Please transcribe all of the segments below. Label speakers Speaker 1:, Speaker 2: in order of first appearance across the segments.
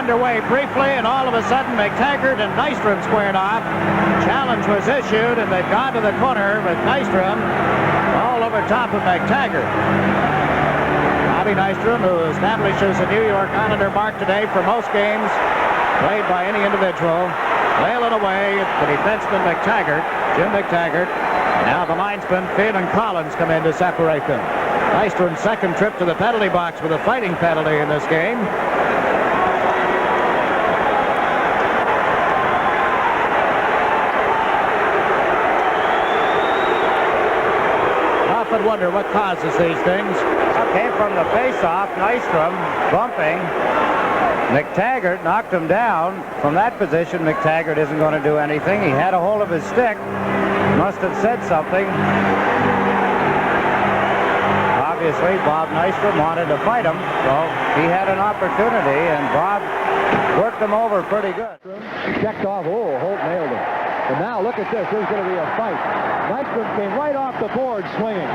Speaker 1: underway briefly, and all of a sudden McTaggart and Nystrom squared off. Challenge was issued, and they've gone to the corner with Nystrom all over top of McTaggart. Bobby Nystrom, who establishes a New York Islander mark today for most games played by any individual, flailing away. The defenseman McTaggart, Jim McTaggart. Now the linesman Finn and Collins come in to separate them. Nystrom's second trip to the penalty box with a fighting penalty in this game. Often wonder what causes these things.
Speaker 2: Came from the face-off. Nystrom bumping. McTaggart knocked him down. From that position, McTaggart isn't going to do anything. He had a hold of his stick. Must have said something. Obviously, Bob Nystrom wanted to fight him, so he had an opportunity, and Bob worked him over pretty good.
Speaker 3: Checked off. Oh, Holt nailed him. And now look at this. There's going to be a fight. Nystrom came right off the board swinging.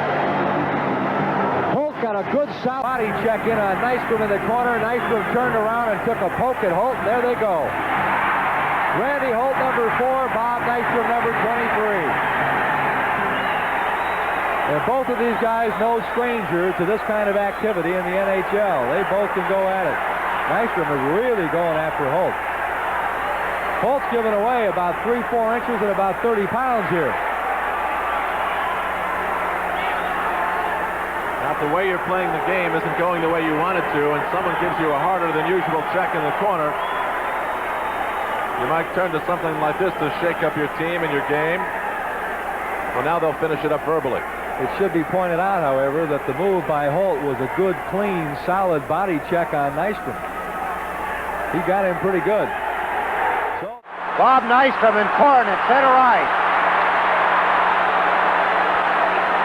Speaker 3: Holt got a good solid body check in on Nystrom in the corner. Nystrom turned around and took a poke at Holt, and there they go. Randy Holt, number 4, Bob Nystrom, number 23. And both of these guys no stranger to this kind of activity in the NHL. They both can go at it. Nystrom is really going after Holt. Holt's giving away about 3-4 inches and about 30 pounds here.
Speaker 4: Now, if the way you're playing the game isn't going the way you want it to, and someone gives you a harder than usual check in the corner, you might turn to something like this to shake up your team and your game. Well, now they'll finish it up verbally.
Speaker 3: It should be pointed out, however, that the move by Holt was a good, clean, solid body check on Nystrom. He got him pretty good. So,
Speaker 2: Bob Nystrom and Korn at center ice.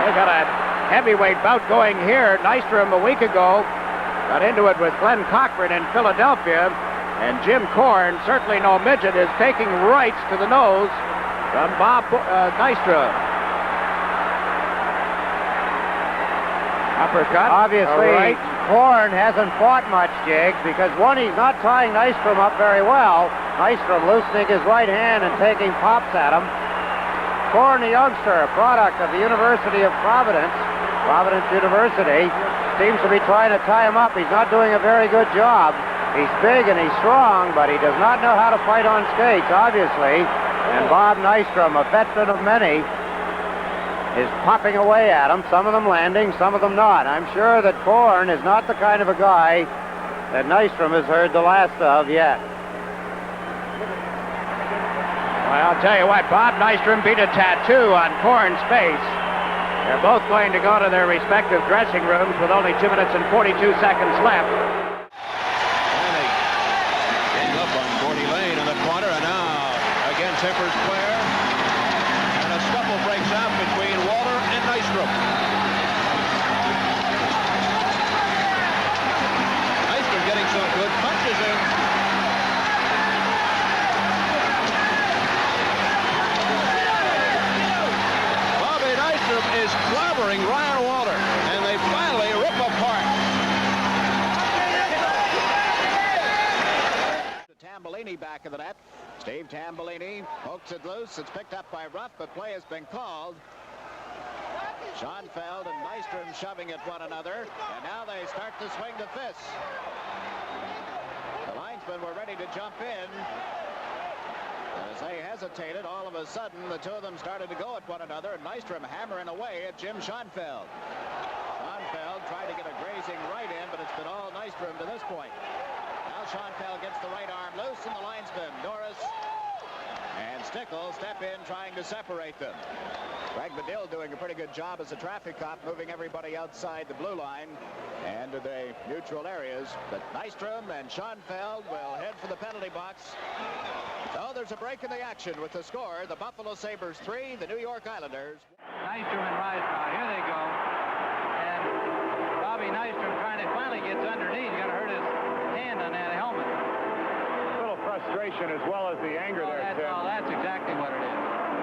Speaker 1: They got a heavyweight bout going here. Nystrom a week ago got into it with Glenn Cochran in Philadelphia, and Jim Korn, certainly no midget, is taking rights to the nose from Bob Nystrom. Uppercut.
Speaker 2: Obviously,
Speaker 1: right.
Speaker 2: Korn hasn't fought much, Jiggs, because one, he's not tying Nystrom up very well. Nystrom loosening his right hand and taking pops at him. Korn, the youngster, a product of the University of Providence University, seems to be trying to tie him up. He's not doing a very good job. He's big and he's strong, but he does not know how to fight on skates, obviously. And Bob Nystrom, a veteran of many, is popping away at him, some of them landing, some of them not. I'm sure that Korn is not the kind of a guy that Nystrom has heard the last of yet.
Speaker 1: Well, I'll tell you what, Bob Nystrom beat a tattoo on Korn's face. They're both going to go to their respective dressing rooms with only 2 minutes and 42 seconds left.
Speaker 4: Getting up on Gordy Lane in the corner, and now again Tippers Clare. And a scuffle breaks out between Walter and Nystrom. Nystrom getting some good punches in. Bobby Nystrom is clobbering Ryan Walter, and they finally rip apart.
Speaker 5: Tambellini back of the net. Steve Tambellini pokes it loose. It's picked up by Ruff, but play has been called. Schoenfeld and Nystrom shoving at one another, and now they start to swing the fists. The linesmen were ready to jump in. As they hesitated, all of a sudden, the two of them started to go at one another, and Nystrom hammering away at Jim Schoenfeld. Schoenfeld tried to get a grazing right in, but it's been all Nystrom to this point. Now Schoenfeld gets the right arm loose, and the linesman, Norris and Stickle, step in trying to separate them. Greg Medill doing a pretty good job as a traffic cop, moving everybody outside the blue line and to the neutral areas. But Nystrom and Schoenfeld will head for the penalty box. So there's a break in the action with the score. The Buffalo Sabres 3, the New York Islanders.
Speaker 6: Nystrom and Risebrough, here they go. And Bobby Nystrom finally gets underneath. He's going to hurt his hand on that helmet.
Speaker 7: A little frustration as well as the anger there, Tim.
Speaker 6: That's exactly what it is.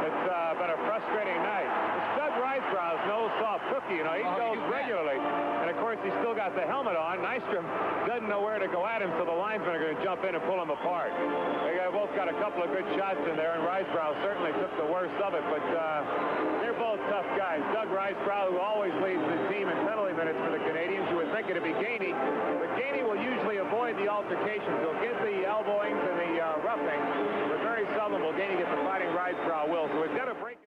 Speaker 7: It's been a frustrating night. It's Doug Risebrough's no soft cookie, you know. He goes regularly. And, of course, he's still got got the helmet on. Nystrom doesn't know where to go at him, so the linesmen are going to jump in and pull him apart. They both got a couple of good shots in there, and Risebrough certainly took the worst of it, but they're both tough guys. Doug Risebrough, who always leads the team in penalty minutes for the Canadians, you would think it'd be Gainey, but Gainey will usually avoid the altercations. He'll get the elbowings and the roughing, but very seldom will Gainey get the fighting Risebrough will. So we've got a break.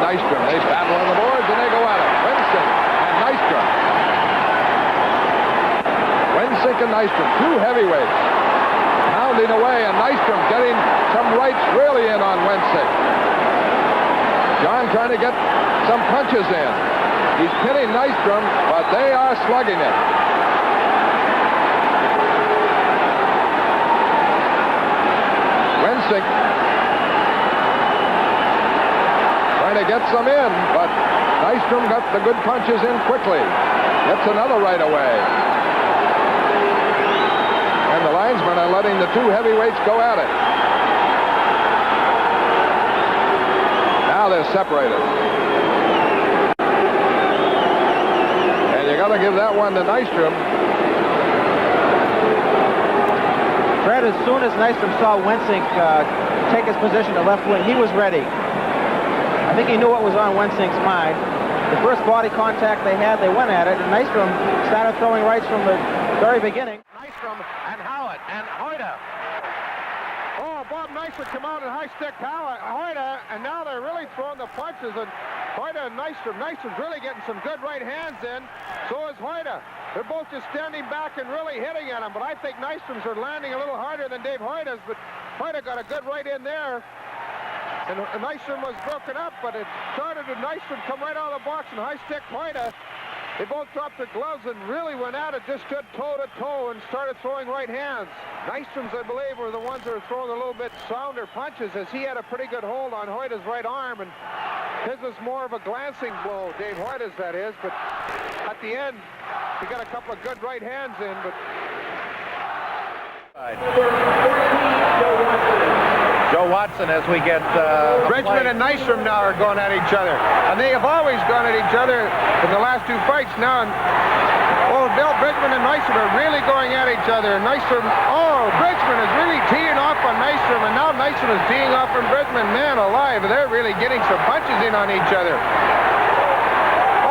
Speaker 3: Nystrom. They battle on the boards and they go at it. Wensink and Nystrom. Wensink and Nystrom, two heavyweights. Pounding away, and Nystrom getting some rights really in on Wensink. John trying to get some punches in. He's pinning Nystrom, but they are slugging it. Wensink trying to get some in, but Nystrom got the good punches in quickly. Gets another right away. And the linesmen are letting the two heavyweights go at it. Now they're separated. And you got to give that one to Nystrom.
Speaker 1: Fred, as soon as Nystrom saw Wensink take his position to left wing, he was ready. I think he knew what was on Wensink's mind. The first body contact they had, they went at it, and Nystrom started throwing rights from the very beginning.
Speaker 3: Nystrom and Howard and Hoyda. Oh, Bob Nystrom come out and high stick Hoyda, and now they're really throwing the punches, and Hoyda and Nystrom. Nystrom's really getting some good right hands in. So is Hoyda. They're both just standing back and really hitting at him, but I think Nystrom's are landing a little harder than Dave Hoyda's, but Hoyda got a good right in there. And Nystrom was broken up, but it started with Nystrom come right out of the box and high stick Hoyda. They both dropped their gloves and really went at it, just stood toe-to-toe and started throwing right hands. Nystrom's, I believe, were the ones that were throwing a little bit sounder punches, as he had a pretty good hold on Hoyda's right arm, and his was more of a glancing blow, Dave Hoyda's that is, but at the end, he got a couple of good right hands in, but...
Speaker 2: Joe Watson, as we get...
Speaker 3: Bridgman and Nystrom now are going at each other. And they have always gone at each other in the last two fights now. And, oh, Mel Bridgman and Nystrom are really going at each other. And Nystrom, oh, Bridgman is really teeing off on Nystrom. And now Nystrom is teeing off on Bridgman. Man alive, they're really getting some punches in on each other.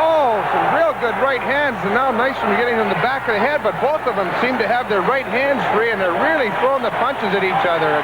Speaker 3: Oh, some real good right hands. And now Nystrom getting in the back of the head. But both of them seem to have their right hands free. And they're really throwing the punches at each other.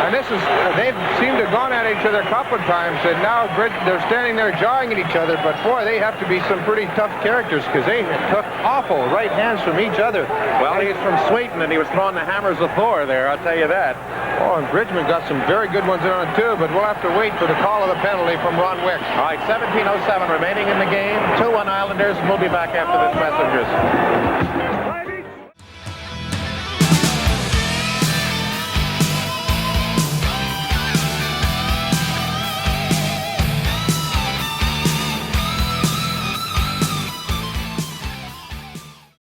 Speaker 3: And this is, they seem to have gone at each other a couple of times, and now they're standing there jawing at each other, but boy, they have to be some pretty tough characters, because they took awful right hands from each other.
Speaker 2: Well, he's from Sweden, and he was throwing the hammers of Thor there, I'll tell you that.
Speaker 3: Oh, and Bridgman got some very good ones in on too, but we'll have to wait for the call of the penalty from Ron Wicks.
Speaker 2: All right, 17:07 remaining in the game, 2-1 Islanders, and we'll be back after this messengers.